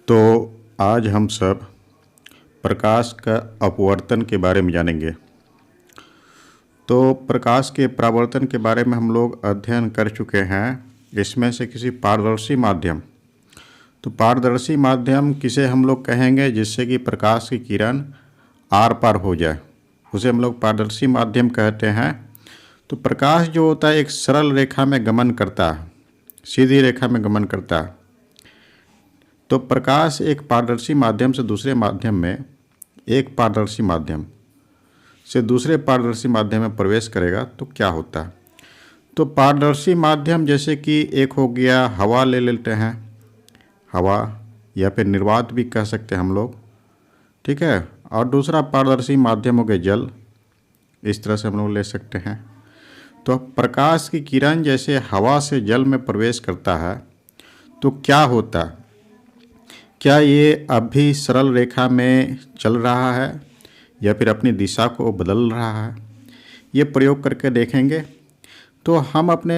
तो आज हम सब प्रकाश का अपवर्तन के बारे में जानेंगे। तो प्रकाश के परावर्तन के बारे में हम लोग अध्ययन कर चुके हैं। इसमें से किसी पारदर्शी माध्यम, तो पारदर्शी माध्यम किसे हम लोग कहेंगे जिससे कि प्रकाश की किरण आर पार हो जाए, उसे हम लोग पारदर्शी माध्यम कहते हैं। तो प्रकाश जो होता है एक सरल रेखा में गमन करता है, सीधी रेखा में गमन करता है। तो प्रकाश एक पारदर्शी माध्यम से दूसरे माध्यम में, एक पारदर्शी माध्यम से दूसरे पारदर्शी माध्यम में प्रवेश करेगा तो क्या होता है। तो पारदर्शी माध्यम जैसे कि एक हो गया हवा, ले लेते हैं हवा, या फिर निर्वात भी कह सकते हैं हम लोग, ठीक है। और दूसरा पारदर्शी माध्यम हो गया जल, इस तरह से हम लोग ले सकते हैं। तो प्रकाश की किरण जैसे हवा से जल में प्रवेश करता है तो क्या होता है, क्या ये अब भी सरल रेखा में चल रहा है या फिर अपनी दिशा को बदल रहा है, ये प्रयोग करके देखेंगे। तो हम अपने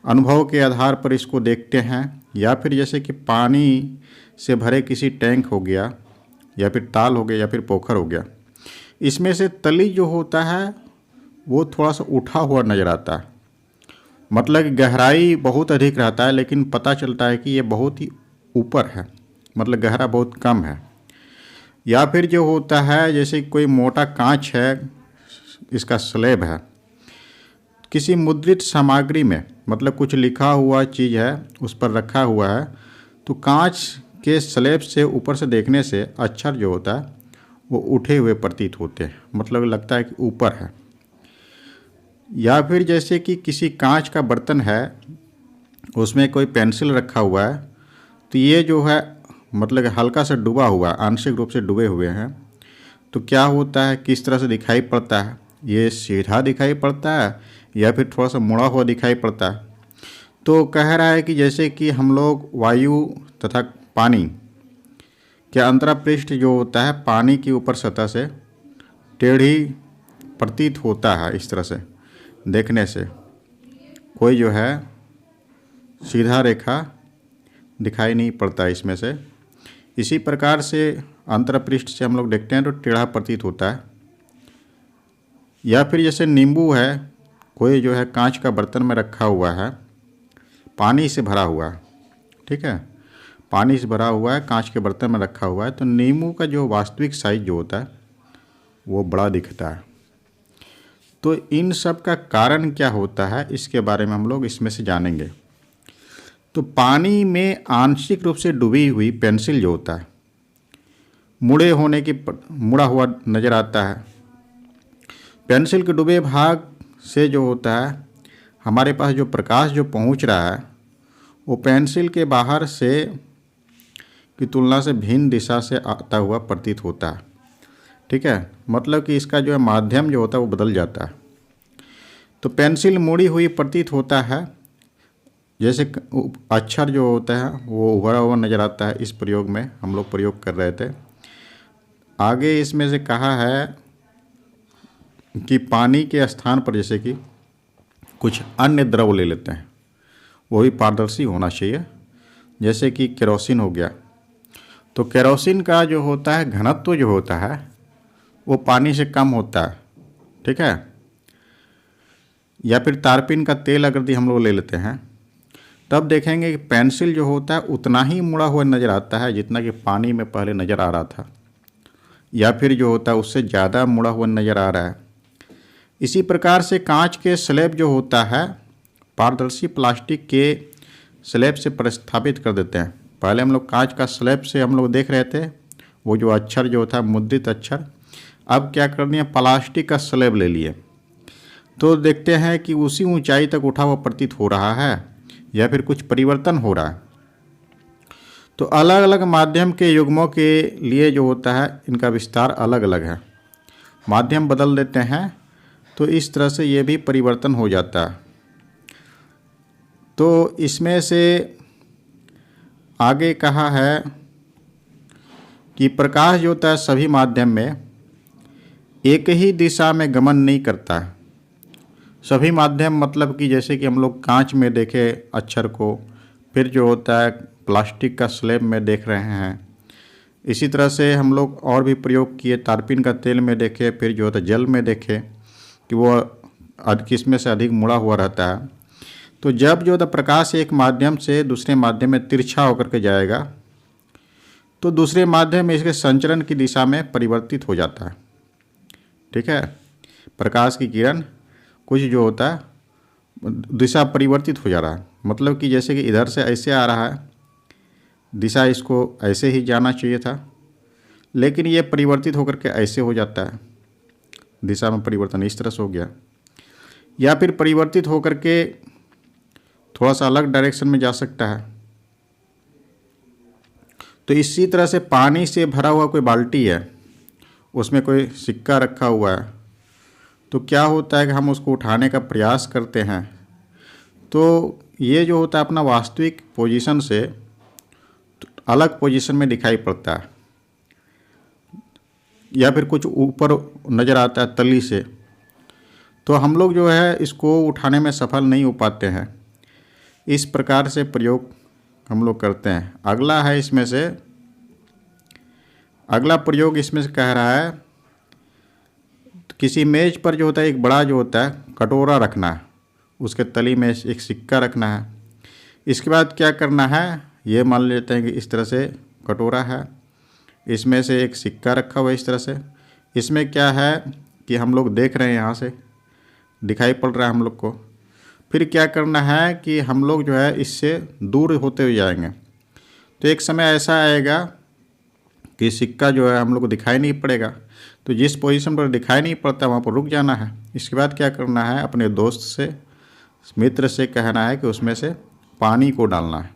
अनुभव के आधार पर इसको देखते हैं। या फिर जैसे कि पानी से भरे किसी टैंक हो गया या फिर ताल हो गया या फिर पोखर हो गया, इसमें से तली जो होता है वो थोड़ा सा उठा हुआ नज़र आता है, मतलब कि गहराई बहुत अधिक रहता है लेकिन पता चलता है कि ये बहुत ही ऊपर है, मतलब गहरा बहुत कम है। या फिर जो होता है जैसे कोई मोटा कांच है, इसका स्लैब है किसी मुद्रित सामग्री में, मतलब कुछ लिखा हुआ चीज़ है उस पर रखा हुआ है, तो कांच के स्लैब से ऊपर से देखने से अक्षर जो होता है वो उठे हुए प्रतीत होते हैं, मतलब लगता है कि ऊपर है। या फिर जैसे कि किसी कांच का बर्तन है, उसमें कोई पेंसिल रखा हुआ है, तो ये जो है मतलब हल्का सा डूबा हुआ, आंशिक रूप से डूबे हुए हैं, तो क्या होता है, किस तरह से दिखाई पड़ता है, ये सीधा दिखाई पड़ता है या फिर थोड़ा सा मुड़ा हुआ दिखाई पड़ता है। तो कह रहा है कि जैसे कि हम लोग वायु तथा पानी के अंतरापृष्ठ जो होता है पानी की ऊपर सतह से टेढ़ी प्रतीत होता है। इस तरह से देखने से कोई जो है सीधा रेखा दिखाई नहीं पड़ता इसमें से। इसी प्रकार से अंतरापृष्ठ से हम लोग देखते हैं तो टेढ़ा प्रतीत होता है। या फिर जैसे नींबू है, कोई जो है कांच का बर्तन में रखा हुआ है, पानी से भरा हुआ है, ठीक है, पानी से भरा हुआ है, कांच के बर्तन में रखा हुआ है, तो नींबू का जो वास्तविक साइज जो होता है वो बड़ा दिखता है। तो इन सब का कारण क्या होता है इसके बारे में हम लोग इसमें से जानेंगे। तो पानी में आंशिक रूप से डूबी हुई पेंसिल जो होता है मुड़ा हुआ नज़र आता है। पेंसिल के डूबे भाग से जो होता है हमारे पास जो प्रकाश जो पहुंच रहा है वो पेंसिल के बाहर से की तुलना से भिन्न दिशा से आता हुआ प्रतीत होता है, ठीक है, मतलब कि इसका जो है माध्यम जो होता है वो बदल जाता है। तो पेंसिल मुड़ी हुई प्रतीत होता है, जैसे अक्षर जो होता है वो उभरा हुआ नज़र आता है। इस प्रयोग में हम लोग प्रयोग कर रहे थे। आगे इसमें से कहा है कि पानी के स्थान पर जैसे कि कुछ अन्य द्रव ले लेते हैं, वो भी पारदर्शी होना चाहिए। जैसे कि केरोसिन हो गया, तो केरोसिन का जो होता है घनत्व जो होता है वो पानी से कम होता है, ठीक है। या फिर तारपीन का तेल अगर हम लोग ले लेते हैं तब देखेंगे कि पेंसिल जो होता है उतना ही मुड़ा हुआ नज़र आता है जितना कि पानी में पहले नज़र आ रहा था, या फिर जो होता है उससे ज़्यादा मुड़ा हुआ नज़र आ रहा है। इसी प्रकार से कांच के स्लैब जो होता है पारदर्शी प्लास्टिक के स्लैब से प्रतिस्थापित कर देते हैं। पहले हम लोग कांच का स्लैब से हम लोग देख रहे थे वो जो अक्षर जो था मुद्रित अक्षर, अब क्या कर दिया, प्लास्टिक का स्लैब ले लिए, तो देखते हैं कि उसी ऊंचाई तक उठा हुआ प्रतीत हो रहा है या फिर कुछ परिवर्तन हो रहा है। तो अलग अलग माध्यम के युग्मों के लिए जो होता है इनका विस्तार अलग अलग है, माध्यम बदल देते हैं तो इस तरह से ये भी परिवर्तन हो जाता है। तो इसमें से आगे कहा है कि प्रकाश जो होता है सभी माध्यम में एक ही दिशा में गमन नहीं करता है। सभी माध्यम मतलब कि जैसे कि हम लोग कांच में देखे अक्षर को, फिर जो होता है प्लास्टिक का स्लैब में देख रहे हैं। इसी तरह से हम लोग और भी प्रयोग किए, तारपीन का तेल में देखे, फिर जो होता है जल में देखे कि वो किसमें से अधिक मुड़ा हुआ रहता है। तो जब जो होता प्रकाश एक माध्यम से दूसरे माध्यम में तिरछा होकर के जाएगा तो दूसरे माध्यम में इसके संचरण की दिशा में परिवर्तित हो जाता है। ठीक है, प्रकाश की किरण कुछ जो होता है दिशा परिवर्तित हो जा रहा है, मतलब कि जैसे कि इधर से ऐसे आ रहा है, दिशा इसको ऐसे ही जाना चाहिए था, लेकिन ये परिवर्तित होकर के ऐसे हो जाता है, दिशा में परिवर्तन इस तरह से हो गया। या फिर परिवर्तित होकर के थोड़ा सा अलग डायरेक्शन में जा सकता है। तो इसी तरह से पानी से भरा हुआ कोई बाल्टी है, उसमें कोई सिक्का रखा हुआ है, तो क्या होता है कि हम उसको उठाने का प्रयास करते हैं तो ये जो होता है अपना वास्तविक पोजीशन से अलग पोजीशन में दिखाई पड़ता है, या फिर कुछ ऊपर नज़र आता है तली से, तो हम लोग जो है इसको उठाने में सफल नहीं हो पाते हैं। इस प्रकार से प्रयोग हम लोग करते हैं। अगला है इसमें से, अगला प्रयोग इसमें से कह रहा है किसी मेज पर जो होता है एक बड़ा जो होता है कटोरा रखना है, उसके तली में एक सिक्का रखना है। इसके बाद क्या करना है, ये मान लेते हैं कि इस तरह से कटोरा है, इसमें से एक सिक्का रखा हुआ है इस तरह से। इसमें क्या है कि हम लोग देख रहे हैं, यहाँ से दिखाई पड़ रहा है हम लोग को। फिर क्या करना है कि हम लोग जो है इससे दूर होते हुए जाएंगे, तो एक समय ऐसा आएगा कि सिक्का जो है हम लोग को दिखाई नहीं पड़ेगा, तो जिस पोजीशन पर दिखाई नहीं पड़ता वहाँ पर रुक जाना है। इसके बाद क्या करना है, अपने दोस्त से मित्र से कहना है कि उसमें से पानी को डालना है।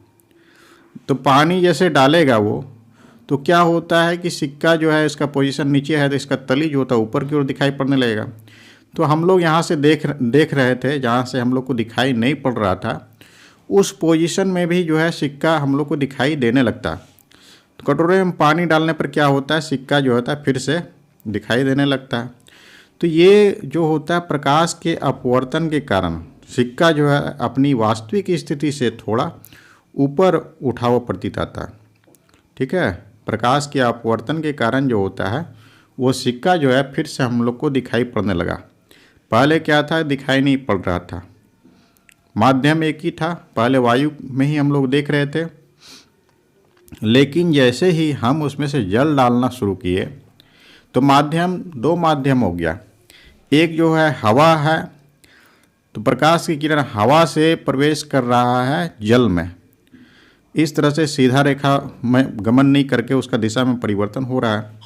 तो पानी जैसे डालेगा वो, तो क्या होता है कि सिक्का जो है इसका पोजीशन नीचे है तो इसका तली जो होता है ऊपर की ओर दिखाई पड़ने लगेगा। तो हम लोग यहाँ से देख रहे थे, जहाँ से हम लोग को दिखाई नहीं पड़ रहा था उस पोजीशन में भी जो है सिक्का हम लोग को दिखाई देने लगता। तो कटोरे में पानी डालने पर क्या होता है, सिक्का जो होता है फिर से दिखाई देने लगता है। तो ये जो होता है प्रकाश के अपवर्तन के कारण सिक्का जो है अपनी वास्तविक स्थिति से थोड़ा ऊपर उठा हुआ प्रतीत आता है। ठीक है, प्रकाश के अपवर्तन के कारण जो होता है वो सिक्का जो है फिर से हम लोग को दिखाई पड़ने लगा। पहले क्या था, दिखाई नहीं पड़ रहा था, माध्यम एक ही था, पहले वायु में ही हम लोग देख रहे थे, लेकिन जैसे ही हम उसमें से जल डालना शुरू किए तो माध्यम दो माध्यम हो गया। एक जो है हवा है, तो प्रकाश की किरण हवा से प्रवेश कर रहा है जल में, इस तरह से सीधा रेखा में गमन नहीं करके उसका दिशा में परिवर्तन हो रहा है।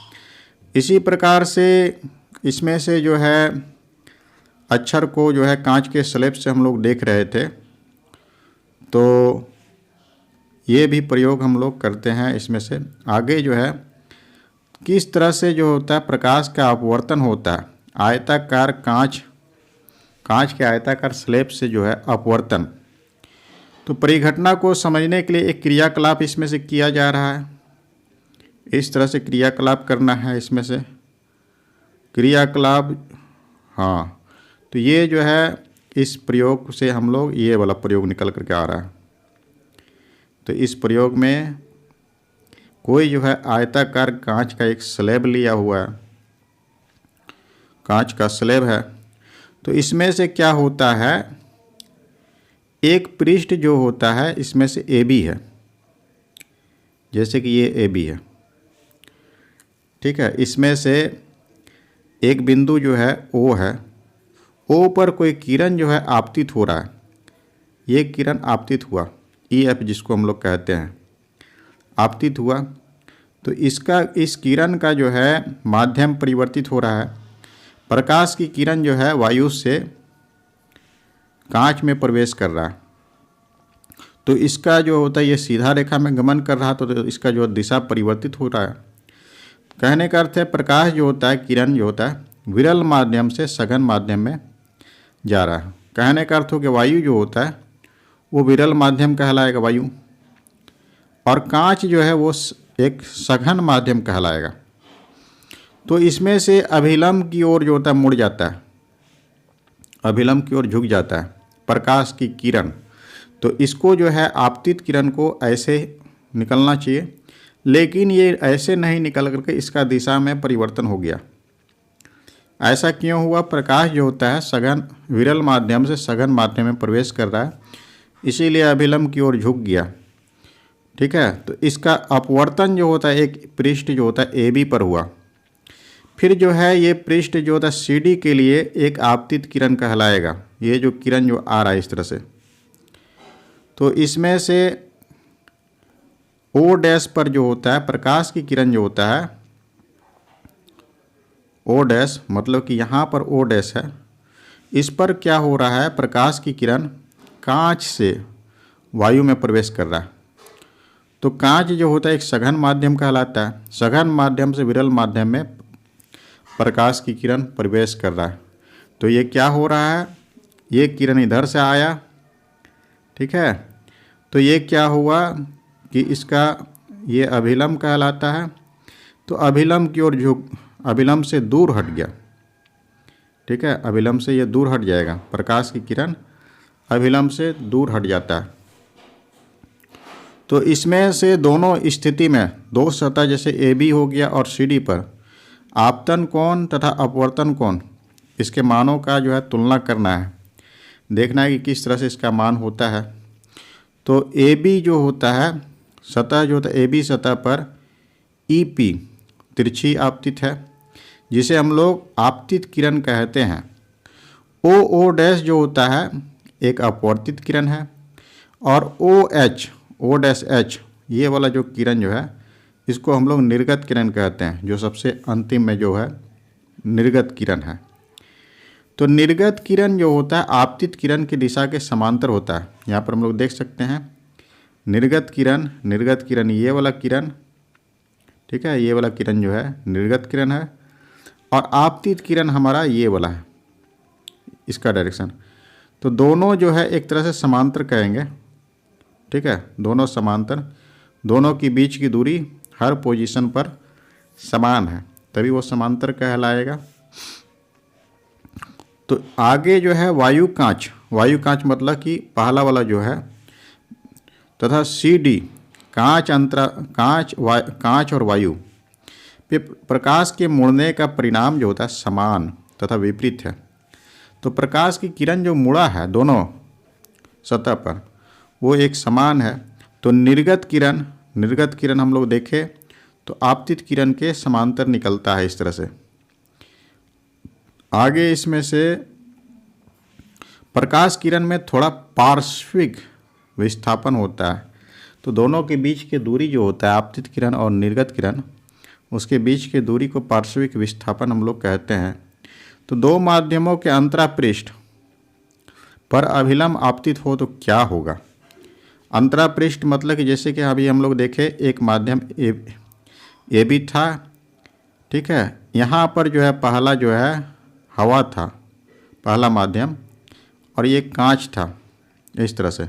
इसी प्रकार से इसमें से जो है अक्षर को जो है कांच के स्लैब से हम लोग देख रहे थे, तो ये भी प्रयोग हम लोग करते हैं। इसमें से आगे जो है किस तरह से जो होता है प्रकाश का अपवर्तन होता है, आयताकार कांच के आयताकार स्लैब से जो है अपवर्तन। तो परिघटना को समझने के लिए एक क्रियाकलाप इसमें से किया जा रहा है। इस तरह से क्रियाकलाप करना है, इसमें से क्रियाकलाप, हाँ, तो ये जो है इस प्रयोग से हम लोग ये वाला प्रयोग निकल करके आ रहा है। तो इस प्रयोग में कोई जो है आयताकार कांच का एक स्लैब लिया हुआ है, कांच का स्लैब है, तो इसमें से क्या होता है, एक पृष्ठ जो होता है इसमें से ए बी है, जैसे कि ये ए बी है। ठीक है, इसमें से एक बिंदु जो है ओ है, ओ पर कोई किरण जो है आपतित हो रहा है, ये किरण आपतित हुआ, ई एफ जिसको हम लोग कहते हैं, आपतित हुआ। तो इस किरण का जो है माध्यम परिवर्तित हो रहा है। प्रकाश की किरण जो है वायु से कांच में प्रवेश कर रहा है, तो इसका जो होता है ये सीधा रेखा में गमन कर रहा, तो इसका जो दिशा परिवर्तित हो रहा है। कहने का अर्थ है प्रकाश जो होता है, किरण जो होता है विरल माध्यम से सघन माध्यम में जा रहा है। कहने का अर्थ हो कि वायु जो होता है वो विरल माध्यम कहलाएगा वायु, और कांच जो है वो एक सघन माध्यम कहलाएगा। तो इसमें से अभिलंब की ओर जो होता है मुड़ जाता है, अभिलंब की ओर झुक जाता है प्रकाश की किरण। तो इसको जो है आपतित किरण को ऐसे निकलना चाहिए, लेकिन ये ऐसे नहीं निकल करके इसका दिशा में परिवर्तन हो गया। ऐसा क्यों हुआ? प्रकाश जो होता है सघन विरल माध्यम से सघन माध्यम में प्रवेश कर रहा है, इसीलिए अभिलंब की ओर झुक गया। ठीक है, तो इसका अपवर्तन जो होता है एक पृष्ठ जो होता है AB पर हुआ। फिर जो है ये पृष्ठ जो होता है CD के लिए एक आपतित किरण कहलाएगा। ये जो किरण जो आ रहा है इस तरह से, तो इसमें से O' पर जो होता है प्रकाश की किरण जो होता है O' मतलब कि यहाँ पर O' है, इस पर क्या हो रहा है? प्रकाश की किरण कांच से वायु में प्रवेश कर रहा है। तो कांच जो होता है एक सघन माध्यम कहलाता है। सघन माध्यम से विरल माध्यम में प्रकाश की किरण प्रवेश कर रहा है। तो ये क्या हो रहा है? ये किरण इधर से आया, ठीक है, तो ये क्या हुआ कि इसका ये अभिलंब कहलाता है। तो अभिलंब की ओर झुक, अभिलंब से दूर हट गया। ठीक है, अभिलंब से ये दूर हट जाएगा, प्रकाश की किरण अभिलंब से दूर हट जाता है। तो इसमें से दोनों स्थिति में दो सतह जैसे AB हो गया और CD पर आपतन कोण तथा अपवर्तन कोण, इसके मानों का जो है तुलना करना है, देखना है कि किस तरह से इसका मान होता है। तो AB जो होता है सतह जो होता है AB सतह पर EP तिरछी आपतित है, जिसे हम लोग आपतित किरण कहते हैं। OO' जो होता है एक अपवर्तित किरण है, और OH ये वाला जो किरण जो है इसको हम लोग निर्गत किरण कहते हैं, जो सबसे अंतिम में जो है निर्गत किरण है। तो निर्गत किरण जो होता है आपतित किरण की दिशा के समांतर होता है। यहाँ पर हम लोग देख सकते हैं निर्गत किरण ये वाला किरण, ठीक है, ये वाला किरण जो है निर्गत किरण है, और आपतित किरण हमारा ये वाला है, इसका डायरेक्शन। तो दोनों जो है एक तरह से समांतर कहेंगे। ठीक है, दोनों समांतर, दोनों के बीच की दूरी हर पोजीशन पर समान है, तभी वो समांतर कहलाएगा। तो आगे जो है वायु कांच मतलब कि पहला वाला जो है, तथा CD कांच और वायु पे प्रकाश के मुड़ने का परिणाम जो होता है समान तथा विपरीत है। तो प्रकाश की किरण जो मुड़ा है दोनों सतह पर वो एक समान है। तो निर्गत किरण हम लोग देखें तो आपतित किरण के समांतर निकलता है इस तरह से। आगे इसमें से प्रकाश किरण में थोड़ा पार्श्विक विस्थापन होता है। तो दोनों के बीच की दूरी जो होता है आपतित किरण और निर्गत किरण, उसके बीच की दूरी को पार्श्विक विस्थापन हम लोग कहते हैं। तो दो माध्यमों के अंतरापृष्ठ पर अभिलंब आपतित हो तो क्या होगा? अंतरापृष्ठ मतलब कि जैसे कि अभी हम लोग देखें एक माध्यम AB था, ठीक है, यहाँ पर जो है पहला जो है हवा था, पहला माध्यम, और ये कांच था इस तरह से।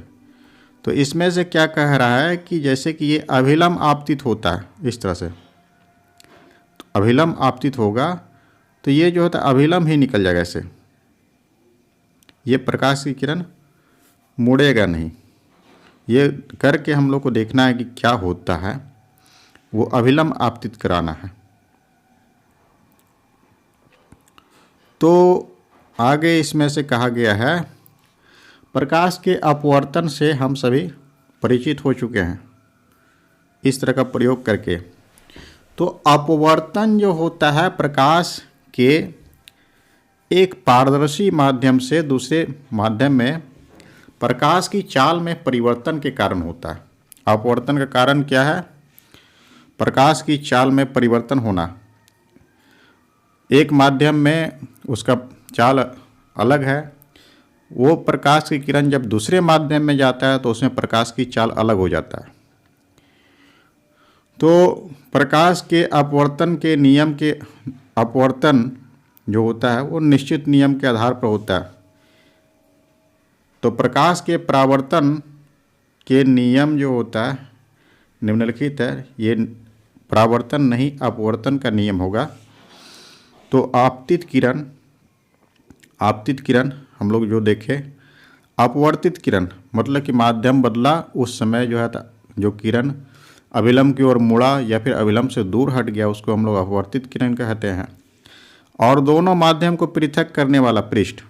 तो इसमें से क्या कह रहा है कि जैसे कि ये अभिलंब आपतित होता है इस तरह से, तो अभिलंब आपतित होगा तो ये जो होता है अभिलंब ही निकल जाएगा ऐसे, ये प्रकाश की किरण मुड़ेगा नहीं। ये करके हम लोग को देखना है कि क्या होता है, वो अभिलंब आपतित कराना है। तो आगे इसमें से कहा गया है प्रकाश के अपवर्तन से हम सभी परिचित हो चुके हैं इस तरह का प्रयोग करके। तो अपवर्तन जो होता है प्रकाश के एक पारदर्शी माध्यम से दूसरे माध्यम में प्रकाश की चाल में परिवर्तन के कारण होता है। अपवर्तन का कारण क्या है? प्रकाश की चाल में परिवर्तन होना। एक माध्यम में उसका चाल अलग है, वो प्रकाश की किरण जब दूसरे माध्यम में जाता है तो उसमें प्रकाश की चाल अलग हो जाता है। तो प्रकाश के अपवर्तन के नियम के अपवर्तन जो होता है वो निश्चित नियम के आधार पर होता है। तो प्रकाश के परावर्तन के नियम जो होता है निम्नलिखित है, ये परावर्तन नहीं अपवर्तन का नियम होगा। तो आपतित किरण हम लोग जो देखें, अपवर्तित किरण मतलब कि माध्यम बदला उस समय जो है जो किरण अभिलंब की ओर मुड़ा या फिर अभिलंब से दूर हट गया, उसको हम लोग अपवर्तित किरण कहते हैं। और दोनों माध्यम को पृथक करने वाला पृष्ठ,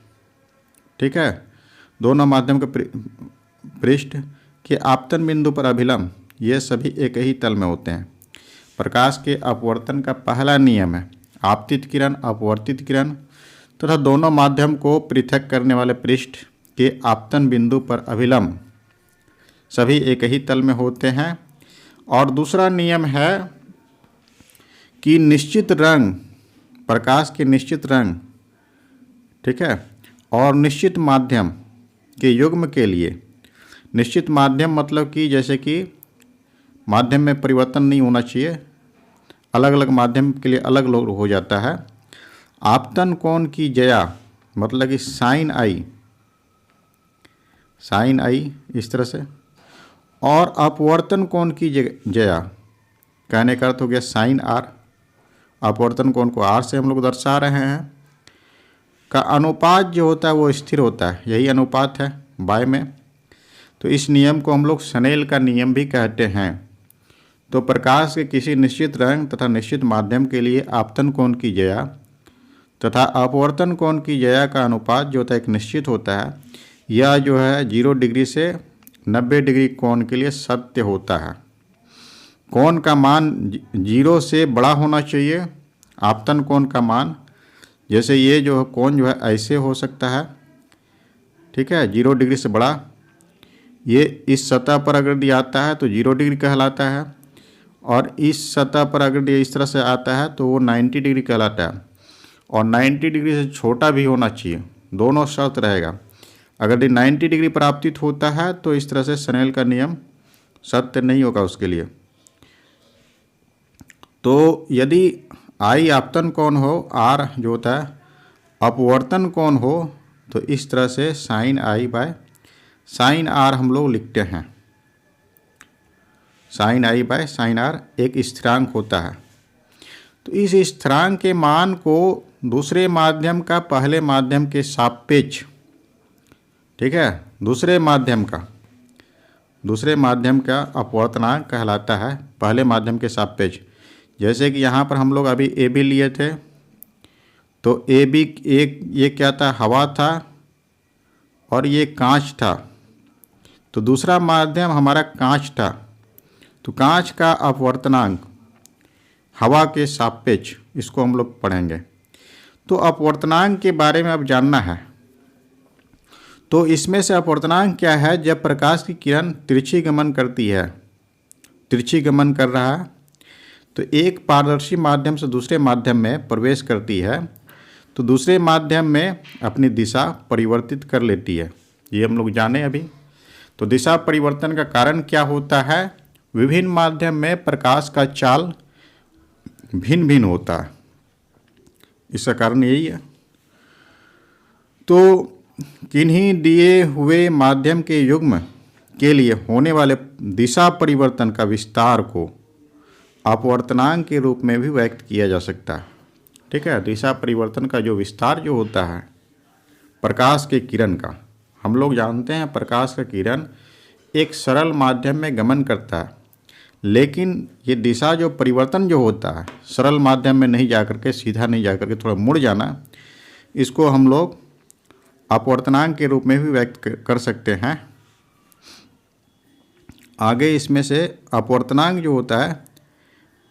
ठीक है, दोनों माध्यम के पृष्ठ के आपतन बिंदु पर अभिलंब, ये सभी एक ही तल में होते हैं। प्रकाश के अपवर्तन का पहला नियम है आपतित किरण, अपवर्तित किरण तथा दोनों माध्यम को पृथक करने वाले पृष्ठ के आपतन बिंदु पर अभिलंब सभी एक ही तल में होते हैं। और दूसरा नियम है कि निश्चित रंग, प्रकाश के निश्चित रंग, ठीक है, और निश्चित माध्यम के युग्म के लिए, निश्चित माध्यम मतलब कि जैसे कि माध्यम में परिवर्तन नहीं होना चाहिए, अलग अलग माध्यम के लिए अलग अलग हो जाता है। आपतन कोण की ज्या मतलब कि साइन आई इस तरह से, और अपवर्तन कोण की ज्या कहने का अर्थ हो गया साइन आर। अपवर्तन कोण को आर से हम लोग दर्शा रहे हैं। का अनुपात जो होता है वो स्थिर होता है, यही अनुपात है बाय में। तो इस नियम को हम लोग स्नेल का नियम भी कहते हैं। तो प्रकाश के किसी निश्चित रंग तथा निश्चित माध्यम के लिए आपतन कोण की ज्या तथा अपवर्तन कोण की ज्या का अनुपात जो होता है एक निश्चित होता है। यह जो है 0 डिग्री से 90 डिग्री कोण के लिए सत्य होता है। कोण का मान 0 से बड़ा होना चाहिए। आपतन कोण का मान, जैसे ये जो कोण जो है ऐसे हो सकता है, ठीक है, 0 डिग्री से बड़ा। ये इस सतह पर अगर ये आता है तो 0 डिग्री कहलाता है, और इस सतह पर अगर ये इस तरह से आता है तो वो 90 डिग्री कहलाता है। और 90 डिग्री से छोटा भी होना चाहिए, दोनों शर्त रहेगा। अगर ये 90 डिग्री पर आपतित होता है तो इस तरह से स्नेल का नियम सत्य नहीं होगा उसके लिए। तो यदि आई आपतन कोण हो, आर जो होता है अपवर्तन कोण हो, तो इस तरह से sine i by sine r हम लोग लिखते हैं। Sine i by sine r एक स्थिरांक होता है। तो इस स्थिरांक के मान को दूसरे माध्यम का पहले माध्यम के सापेक्ष, ठीक है, दूसरे माध्यम का अपवर्तनांक कहलाता है पहले माध्यम के सापेक्ष। जैसे कि यहाँ पर हम लोग अभी ए बी लिए थे, तो ए बी एक ये क्या था, हवा था और ये कांच था। तो दूसरा माध्यम हमारा कांच था, तो कांच का अपवर्तनांक हवा के सापेक्ष, इसको हम लोग पढ़ेंगे। तो अपवर्तनांक के बारे में अब जानना है। तो इसमें से अपवर्तनांक क्या है, जब प्रकाश की किरण तिरछी गमन करती है, तिरछी गमन कर रहा है, तो एक पारदर्शी माध्यम से दूसरे माध्यम में प्रवेश करती है, तो दूसरे माध्यम में अपनी दिशा परिवर्तित कर लेती है। ये हम लोग जाने अभी। तो दिशा परिवर्तन का कारण क्या होता है, विभिन्न माध्यम में प्रकाश का चाल भिन्न भिन्न होता है, इसका कारण यही है। तो किन्हीं दिए हुए माध्यम के युग्म के लिए होने वाले दिशा परिवर्तन का विस्तार को अपवर्तनांक के रूप में भी व्यक्त किया जा सकता है, ठीक है। दिशा परिवर्तन का जो विस्तार जो होता है प्रकाश के किरण का, हम लोग जानते हैं प्रकाश का किरण एक सरल माध्यम में गमन करता है, लेकिन ये दिशा जो परिवर्तन जो होता है सरल माध्यम में नहीं जाकर के, सीधा नहीं जाकर के, थोड़ा मुड़ जाना, इसको हम लोग अपवर्तनांक के रूप में भी व्यक्त कर सकते हैं। आगे इसमें से अपवर्तनांक जो होता है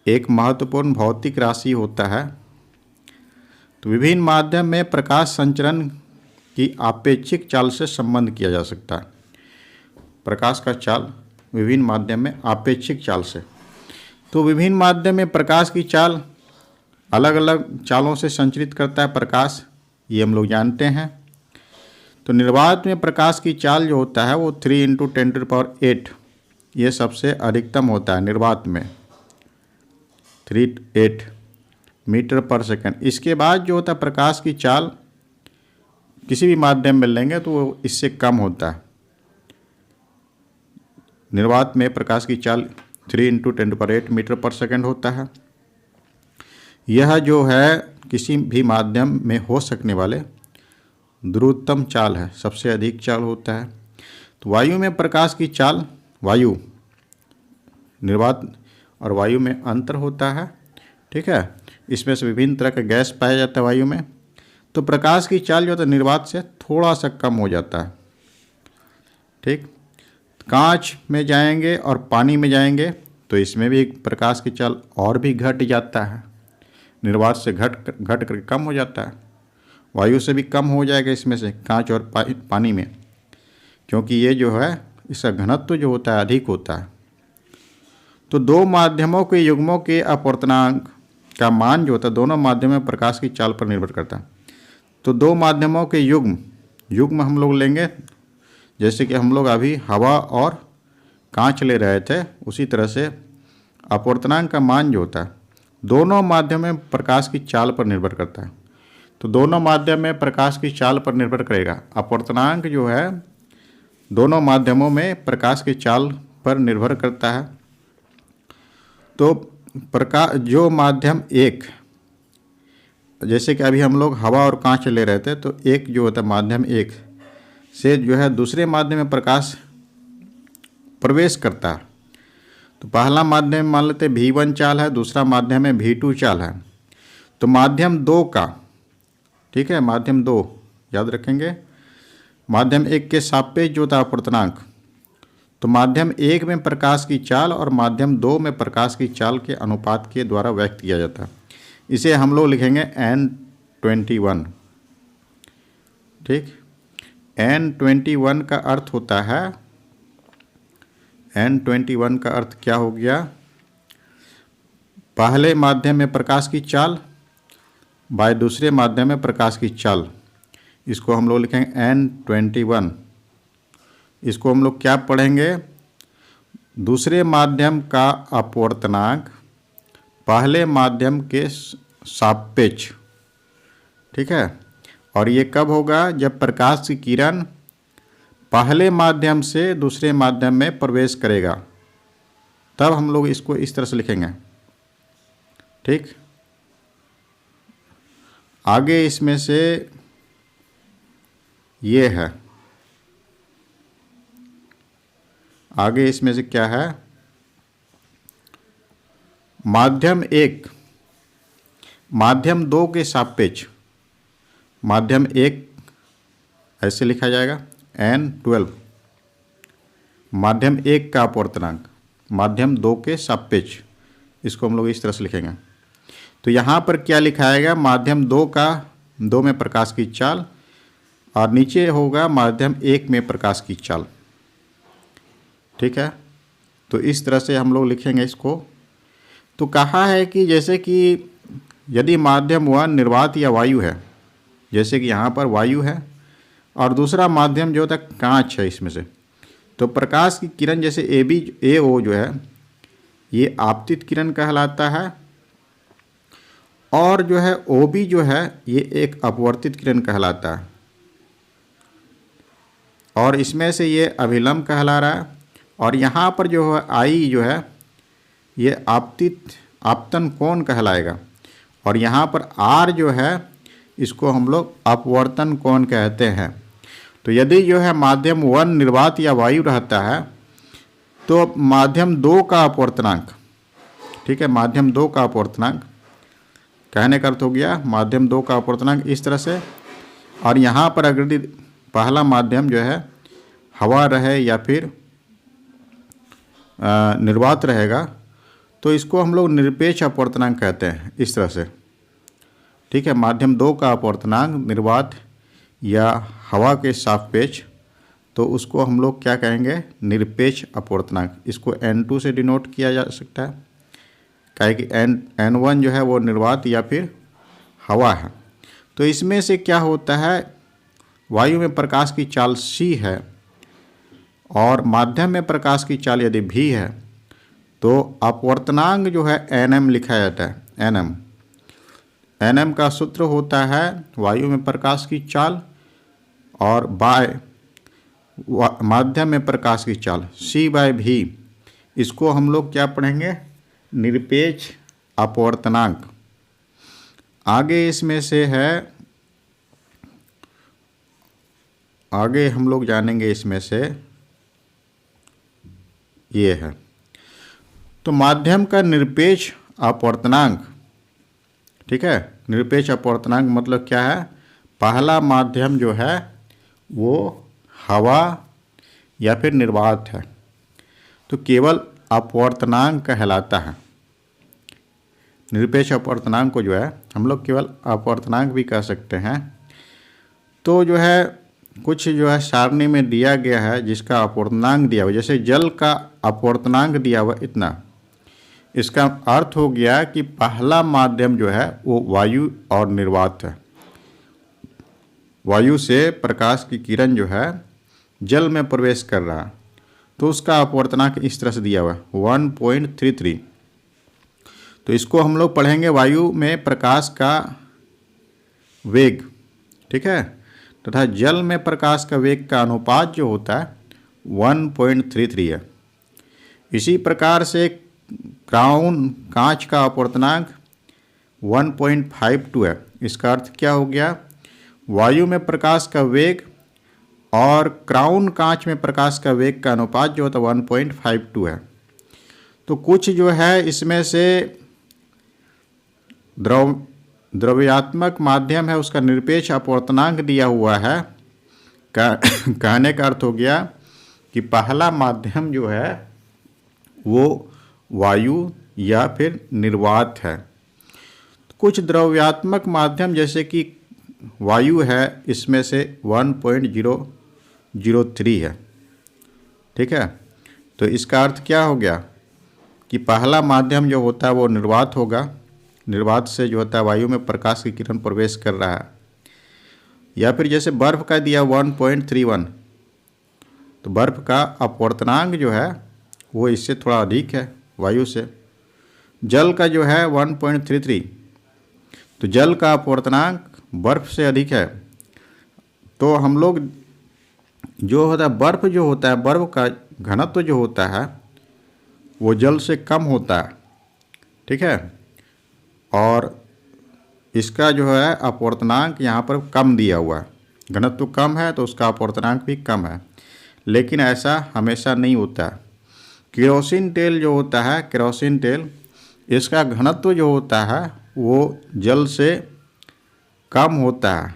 एक महत्वपूर्ण भौतिक राशि होता है। तो विभिन्न माध्यम में प्रकाश संचरण की आपेक्षिक चाल से संबंध किया जा सकता है। प्रकाश का चाल विभिन्न माध्यम में आपेक्षिक चाल से, तो विभिन्न माध्यम में प्रकाश की चाल अलग अलग चालों से संचरित करता है प्रकाश, ये हम लोग जानते हैं। तो निर्वात में प्रकाश की चाल जो होता है वो 3 × 10⁸, ये सबसे अधिकतम होता है निर्वात में, 38 मीटर पर सेकंड। इसके बाद जो होता है प्रकाश की चाल किसी भी माध्यम में लेंगे तो वो इससे कम होता है। निर्वात में प्रकाश की चाल 3 × 10⁸ मीटर पर सेकंड होता है। यह जो है किसी भी माध्यम में हो सकने वाले द्रुततम चाल है, सबसे अधिक चाल होता है। तो वायु में प्रकाश की चाल, वायु निर्वात और वायु में अंतर होता है। ठीक है, इसमें से विभिन्न तरह का गैस पाया जाता है वायु में। तो प्रकाश की चाल जो होता है निर्वात से थोड़ा सा कम हो जाता है। ठीक, कांच में जाएंगे और पानी में जाएंगे तो इसमें भी प्रकाश की चाल और भी घट जाता है, निर्वात से घट करके कम हो जाता है। वायु से भी कम हो जाएगा इसमें से, कांच और पानी में, क्योंकि ये जो है इसका घनत्व जो होता है अधिक होता है। तो दो माध्यमों के युग्मों के अपवर्तनांक का मान जो होता है दोनों माध्यमों में प्रकाश की चाल पर निर्भर करता है। तो दो माध्यमों के युग्म हम लोग लेंगे, जैसे कि हम लोग अभी हवा और कांच ले रहे थे, उसी तरह से अपवर्तनांक का मान जो होता है दोनों माध्यम में प्रकाश की चाल पर निर्भर करता है। तो दोनों माध्यम में प्रकाश की चाल पर निर्भर करेगा। अपवर्तनांक जो है दोनों माध्यमों में प्रकाश की चाल पर निर्भर करता है। तो प्रकाश जो माध्यम एक, जैसे कि अभी हम लोग हवा और कांच ले रहे थे, तो एक जो होता है माध्यम एक से जो है दूसरे माध्यम में प्रकाश प्रवेश करता है। तो पहला माध्यम मान लेते V1 चाल है, दूसरा माध्यम में V2 चाल है। तो माध्यम दो का, ठीक है, माध्यम दो याद रखेंगे, माध्यम एक के सापेक्ष जो होता है अपवर्तनांक, तो माध्यम एक में प्रकाश की चाल और माध्यम दो में प्रकाश की चाल के अनुपात के द्वारा व्यक्त किया जाता है। इसे हम लोग लिखेंगे N21। ठीक, N21 का अर्थ होता है, N21 का अर्थ क्या हो गया, पहले माध्यम में प्रकाश की चाल बाय दूसरे माध्यम में प्रकाश की चाल। इसको हम लोग लिखेंगे N21। इसको हम लोग क्या पढ़ेंगे, दूसरे माध्यम का अपवर्तनांक पहले माध्यम के सापेक्ष। ठीक है, और ये कब होगा, जब प्रकाश की किरण पहले माध्यम से दूसरे माध्यम में प्रवेश करेगा, तब हम लोग इसको इस तरह से लिखेंगे। ठीक, आगे इसमें से ये है, आगे इसमें से क्या है, माध्यम एक माध्यम दो के सापेक्ष, माध्यम एक ऐसे लिखा जाएगा N12, माध्यम एक का अपवर्तनांक माध्यम दो के सापेक्ष, इसको हम लोग इस तरह से लिखेंगे। तो यहाँ पर क्या लिखाएगा, माध्यम दो में प्रकाश की चाल, और नीचे होगा माध्यम एक में प्रकाश की चाल। ठीक है, तो इस तरह से हम लोग लिखेंगे इसको। तो कहा है कि जैसे कि यदि माध्यम वन निर्वात या वायु है, जैसे कि यहाँ पर वायु है और दूसरा माध्यम जो होता है कांच है इसमें से, तो प्रकाश की किरण जैसे AO जो है ये आपतित किरण कहलाता है, और जो है OB जो है ये एक अपवर्तित किरण कहलाता है, और इसमें से ये अभिलंब कहला रहा है। और यहाँ पर जो है I जो है ये आपतन कोण कहलाएगा, और यहाँ पर R जो है इसको हम लोग अपवर्तन कोण कहते हैं। तो यदि जो है माध्यम वन निर्वात या वायु रहता है तो माध्यम दो का अपवर्तनांक, ठीक है, माध्यम दो का अपवर्तनांक कहने का अर्थ हो गया माध्यम दो का अपवर्तनांक इस तरह से। और यहाँ पर अगर पहला माध्यम जो है हवा रहे या फिर निर्वात रहेगा तो इसको हम लोग निरपेक्ष अपवर्तनांक कहते हैं इस तरह से। ठीक है, माध्यम दो का अपवर्तनांक निर्वात या हवा के सापेक्ष, तो उसको हम लोग क्या कहेंगे, निरपेक्ष अपवर्तनांक। इसको N2 से डिनोट किया जा सकता है, काहे कि N1 जो है वो निर्वात या फिर हवा है। तो इसमें से क्या होता है, वायु में प्रकाश की चाल C है और माध्यम में प्रकाश की चाल यदि V है तो अपवर्तनांक जो है Nm लिखा जाता है। Nm का सूत्र होता है वायु में प्रकाश की चाल और बाय माध्यम में प्रकाश की चाल C/V। इसको हम लोग क्या पढ़ेंगे, निरपेक्ष अपवर्तनांक। आगे इसमें से है, आगे हम लोग जानेंगे इसमें से ये है तो माध्यम का निरपेक्ष अपवर्तनांक, ठीक है, निरपेक्ष अपवर्तनांक मतलब क्या है, पहला माध्यम जो है वो हवा या फिर निर्वात है तो केवल अपवर्तनांक कहलाता है। निरपेक्ष अपवर्तनांक को जो है हम लोग केवल अपवर्तनांक भी कह सकते हैं। तो जो है कुछ जो है सारणी में दिया गया है जिसका अपवर्तनांक दिया हुआ, जैसे जल का अपवर्तनांक दिया हुआ इतना, इसका अर्थ हो गया कि पहला माध्यम जो है वो वायु और निर्वात है। वायु से प्रकाश की किरण जो है जल में प्रवेश कर रहा है तो उसका अपवर्तनांक इस तरह से दिया हुआ है 1.33। तो इसको हम लोग पढ़ेंगे वायु में प्रकाश का वेग, ठीक है, तथा जल में प्रकाश का वेग का अनुपात जो होता है 1.33 है। इसी प्रकार से क्राउन कांच का अपवर्तनांक 1.52 है। इसका अर्थ क्या हो गया, वायु में प्रकाश का वेग और क्राउन कांच में प्रकाश का वेग का अनुपात जो होता है 1.52 है। तो कुछ जो है इसमें से द्रव्यात्मक माध्यम है उसका निरपेक्ष अपवर्तनांक दिया हुआ है। कहने का अर्थ हो गया कि पहला माध्यम जो है वो वायु या फिर निर्वात है। कुछ द्रव्यात्मक माध्यम जैसे कि वायु है इसमें से 1.003 है, ठीक है। तो इसका अर्थ क्या हो गया कि पहला माध्यम जो होता है वो निर्वात होगा, निर्वात से जो होता है वायु में प्रकाश की किरण प्रवेश कर रहा है। या फिर जैसे बर्फ़ का दिया 1.31, तो बर्फ़ का अपवर्तनांक जो है वो इससे थोड़ा अधिक है वायु से। जल का जो है 1.33, तो जल का अपवर्तनांक बर्फ़ से अधिक है। तो हम लोग जो होता है बर्फ़ जो होता है, बर्फ़ का घनत्व जो होता है वो जल से कम होता है, ठीक है। और इसका जो है अपवर्तनांक यहाँ पर कम दिया हुआ है, घनत्व कम है तो उसका अपवर्तनांक भी कम है। लेकिन ऐसा हमेशा नहीं होता। केरोसिन तेल जो होता है, केरोसिन तेल, इसका घनत्व जो होता है वो जल से कम होता है,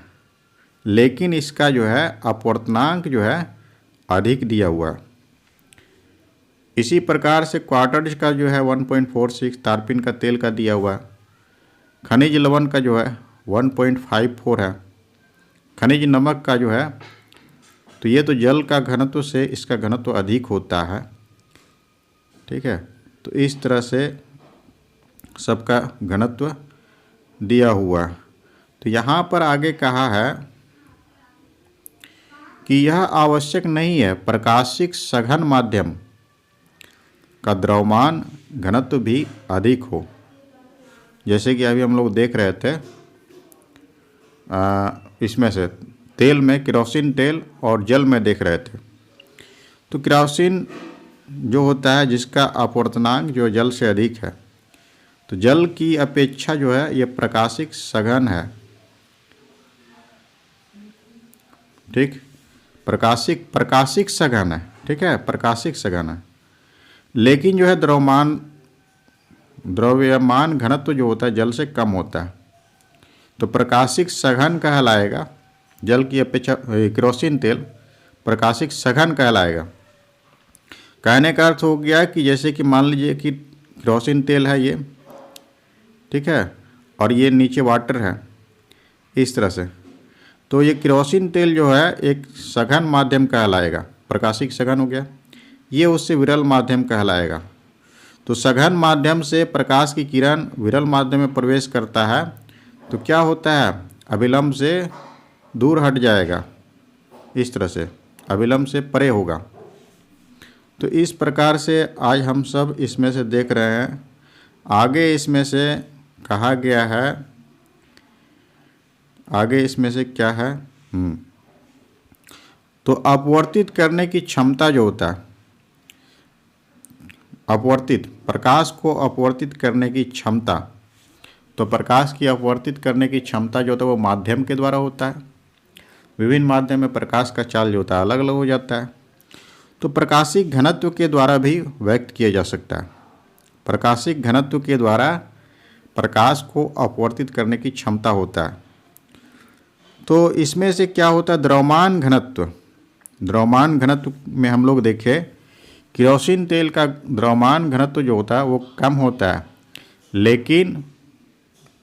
लेकिन इसका जो है अपवर्तनांक जो है अधिक दिया हुआ। इसी प्रकार से क्वार्टज का जो है 1.46, तारपीन का तेल का दिया हुआ। खनिज लवण का जो है 1.54 है। खनिज नमक का जो है, तो ये तो जल का घनत्व से इसका घनत्व अधिक होता है, ठीक है। तो इस तरह से सबका घनत्व दिया हुआ। तो यहाँ पर आगे कहा है कि यह आवश्यक नहीं है प्रकाशिक सघन माध्यम का द्रव्यमान घनत्व भी अधिक हो। जैसे कि अभी हम लोग देख रहे थे इसमें से तेल में, केरोसिन तेल और जल में देख रहे थे। तो केरोसिन जो होता है जिसका अपवर्तनांक जो जल से अधिक है, तो जल की अपेक्षा जो है ये प्रकाशिक सघन है, ठीक। प्रकाशिक सघन है, ठीक है, प्रकाशिक सघन है। लेकिन जो है द्रव्यमान घनत्व जो होता है जल से कम होता है, तो प्रकाशिक सघन कहलाएगा। जल की अपेक्षा केरोसिन तेल प्रकाशिक सघन कहलाएगा। कहने का अर्थ हो गया कि जैसे कि मान लीजिए कि केरोसिन तेल है ये, ठीक है, और ये नीचे वाटर है इस तरह से, तो ये केरोसिन तेल जो है एक सघन माध्यम कहलाएगा, प्रकाशिक सघन हो गया। ये उससे विरल माध्यम कहलाएगा। तो सघन माध्यम से प्रकाश की किरण विरल माध्यम में प्रवेश करता है तो क्या होता है, अभिलंब से दूर हट जाएगा, इस तरह से अभिलंब से परे होगा। तो इस प्रकार से आज हम सब इसमें से देख रहे हैं। आगे इसमें से कहा गया है, आगे इसमें से क्या है, तो अपवर्तित करने की क्षमता जो होता है, अपवर्तित प्रकाश को अपवर्तित करने की क्षमता, तो प्रकाश की अपवर्तित करने की क्षमता जो होता है वो माध्यम के द्वारा होता है। विभिन्न माध्यम में प्रकाश का चाल जो होता है अलग अलग हो जाता है। तो प्रकाशिक घनत्व के द्वारा भी व्यक्त किया जा सकता है। प्रकाशिक घनत्व के द्वारा प्रकाश को अपवर्तित करने की क्षमता होता है। तो इसमें से क्या होता है, द्रव्यमान घनत्व। द्रव्यमान घनत्व में हम लोग देखें, केरोसिन तेल का द्रव्यमान घनत्व जो होता है वो कम होता है, लेकिन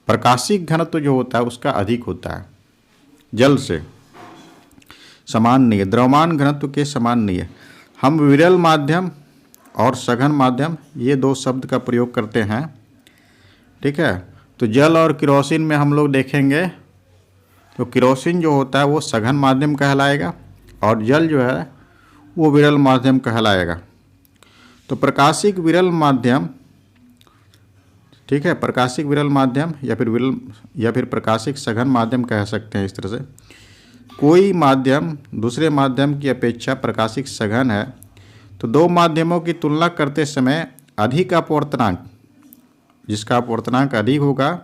प्रकाशिक घनत्व जो होता है उसका अधिक होता है। जल से समान नहीं है, द्रव्यमान घनत्व के समान नहीं है। हम विरल माध्यम और सघन माध्यम ये दो शब्द का प्रयोग करते हैं, ठीक है। तो जल और केरोसिन में हम लोग देखेंगे तो केरोसिन जो होता है वो सघन माध्यम कहलाएगा और जल जो है वो विरल माध्यम कहलाएगा। तो प्रकाशिक विरल माध्यम, ठीक है, प्रकाशिक विरल माध्यम या फिर प्रकाशिक सघन माध्यम कह सकते हैं। इस तरह से कोई माध्यम दूसरे माध्यम की अपेक्षा प्रकाशिक सघन है तो दो माध्यमों की तुलना करते समय अधिक अपवर्तनांक, जिसका अपवर्तनांक अधिक होगा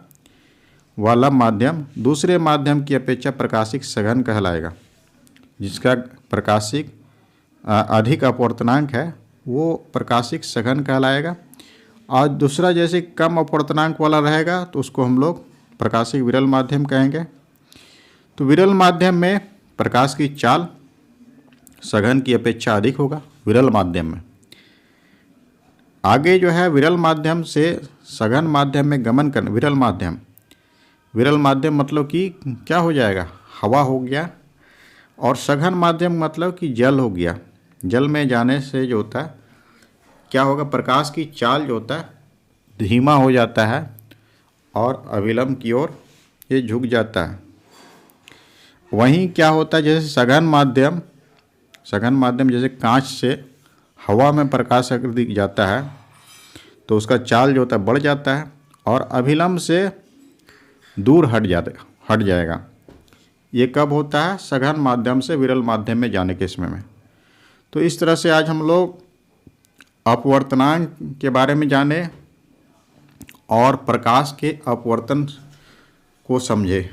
वाला माध्यम दूसरे माध्यम की अपेक्षा प्रकाशिक सघन कहलाएगा। जिसका प्रकाशिक अधिक अपवर्तनांक है वो प्रकाशिक सघन कहलाएगा, और दूसरा जैसे कम अपवर्तनांक वाला रहेगा तो उसको हम लोग प्रकाशिक विरल माध्यम कहेंगे। तो विरल माध्यम में प्रकाश की चाल सघन की अपेक्षा अधिक होगा विरल माध्यम में। आगे जो है विरल माध्यम से सघन माध्यम में गमन करना, विरल माध्यम मतलब कि क्या हो जाएगा, हवा हो गया, और सघन माध्यम मतलब कि जल हो गया। जल में जाने से जो होता है क्या होगा, प्रकाश की चाल जो होता है धीमा हो जाता है और अविलंब की ओर ये झुक जाता है। वहीं क्या होता है, जैसे सघन माध्यम जैसे कांच से हवा में प्रकाश अगर दिख जाता है तो उसका चाल जो होता है बढ़ जाता है और अभिलंब से दूर हट जाएगा। ये कब होता है, सघन माध्यम से विरल माध्यम में जाने के समय में। तो इस तरह से आज हम लोग अपवर्तनांक के बारे में जाने और प्रकाश के अपवर्तन को समझे।